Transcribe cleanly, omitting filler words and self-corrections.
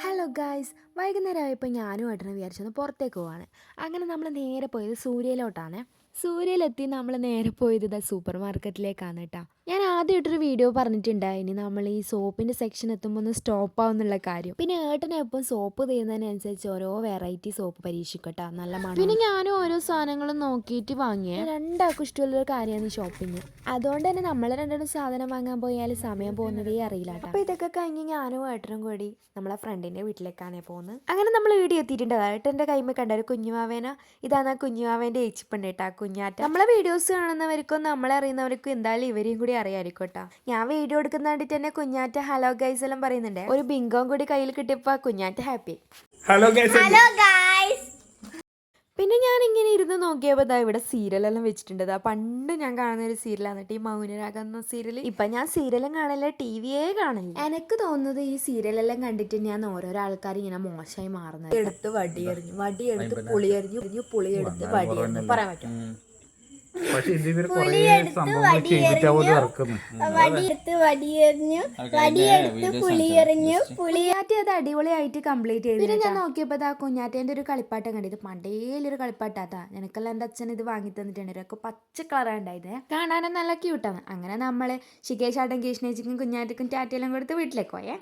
Hello guys, വൈകുന്നേരമായപ്പോൾ ഞാനും ഏട്ടനും വിചാരിച്ചൊന്ന് പുറത്തേക്ക് പോവാണ്. അങ്ങനെ നമ്മൾ നേരെ പോയത് സൂര്യയിലോട്ടാണ്. സൂര്യയിലെത്തി നമ്മൾ നേരെ പോയത് ഇതാ സൂപ്പർ മാർക്കറ്റിലേക്കാണ് കേട്ടോ. ഞാൻ ആദ്യമായിട്ടൊരു വീഡിയോ പറഞ്ഞിട്ടുണ്ടായിനി നമ്മൾ ഈ സോപ്പിൻ്റെ സെക്ഷൻ എത്തുമ്പോൾ ഒന്ന് സ്റ്റോപ്പ് ആവുന്നുള്ള കാര്യം. പിന്നെ ഏട്ടനെ എപ്പം സോപ്പ് ചെയ്യുന്നതിനനുസരിച്ച് ഓരോ വെറൈറ്റി സോപ്പ് പരീക്ഷിക്കട്ടോ, നല്ല മണം. പിന്നെ ഞാനും ഓരോ സാധനങ്ങളും നോക്കിയിട്ട് വാങ്ങിയ രണ്ടാൾക്കും ഇഷ്ടമുള്ളൊരു കാര്യമാണ് ഈ ഷോപ്പിങ്. അതുകൊണ്ട് തന്നെ നമ്മൾ രണ്ടും സാധനം വാങ്ങാൻ പോയാൽ സമയം പോകുന്നതേ അറിയില്ല കേട്ടോ. അപ്പോൾ ഇതൊക്കെ കഴിഞ്ഞ് ഞാനും ഏട്ടനും കൂടി നമ്മളെ ഫ്രണ്ടിൻ്റെ വീട്ടിലേക്കാണ് പോകുന്നത്. അങ്ങനെ നമ്മൾ വീഡിയോ എത്തിയിട്ടുണ്ട്. ഏട്ടൻ്റെ കൈമ കണ്ട ഒരു കുഞ്ഞുമാവേന, ഇതാണ് ആ കുഞ്ഞുമാവേൻ്റെ ഏച്ചിപ്പുണ്ട് കേട്ടോ, കുഞ്ഞാറ്റ. നമ്മളെ വീഡിയോസ് കാണുന്നവർക്കും നമ്മളെ അറിയുന്നവർക്കും എന്തായാലും ഇവരെയും കൂടി അറിയാമായിരിക്കും കേട്ടോ. ഞാൻ വീഡിയോ എടുക്കുന്ന കണ്ടിട്ട് തന്നെ കുഞ്ഞാറ്റ ഹലോ ഗൈസ് എല്ലാം പറയുന്നുണ്ട്. ഒരു ബിങ്കോം കൂടി കയ്യിൽ കിട്ടിയപ്പോൾ കുഞ്ഞാറ്റ ഹാപ്പി. Hello guys. പിന്നെ ഞാൻ ഇങ്ങനെ ഇരുന്ന് നോക്കിയപ്പോൾ ഇതാ ഇവിടെ സീരിയലെല്ലാം വെച്ചിട്ടുണ്ട്. പണ്ട് ഞാൻ കാണുന്ന ഒരു സീരിയലാണ് ഈ മൗനരാഗം എന്ന സീരിയൽ. ഇപ്പം ഞാൻ സീരിയലും കാണില്ല, ടി വിയേ കാണില്ല. എനിക്ക് തോന്നുന്നത് ഈ സീരിയലെല്ലാം കണ്ടിട്ട് ഞാൻ ഓരോരോ ആൾക്കാർ ഇങ്ങനെ മോശമായി മാറുന്നത്. എടുത്ത് വടിയെറിഞ്ഞു, വടിയെടുത്ത് പുളിയെറിഞ്ഞു, പുളിയെടുത്ത് വടിയെറിഞ്ഞു പറയാൻ പറ്റും. പക്ഷെ ഇതിവർ കുറേ സംഭവങ്ങൾ ചെയ്തിട്ട് പുളിയാറ്റി അത് അടിപൊളിയായിട്ട് കംപ്ലീറ്റ് ചെയ്തു. പിന്നെ ഞാൻ നോക്കിയപ്പോൾ ആ കുഞ്ഞാറ്റേൻ്റെ ഒരു കളിപ്പാട്ടം കണ്ടിത്. പണ്ടേലൊരു കളിപ്പാട്ടാ. നിനക്കെല്ലാം എൻ്റെ അച്ഛൻ ഇത് വാങ്ങി തന്നിട്ടുണ്ട്. ഇവരൊക്കെ പച്ച കളറാണ് ഉണ്ടായത്. കാണാനും നല്ല ക്യൂട്ടാണ്. അങ്ങനെ നമ്മൾ ശികേഷ് ആട്ടൻ കൃഷ്ണേച്ചിക്കും കുഞ്ഞാറ്റക്കും ടാറ്റയെല്ലാം കൊടുത്ത് വീട്ടിലേക്ക് പോയേ.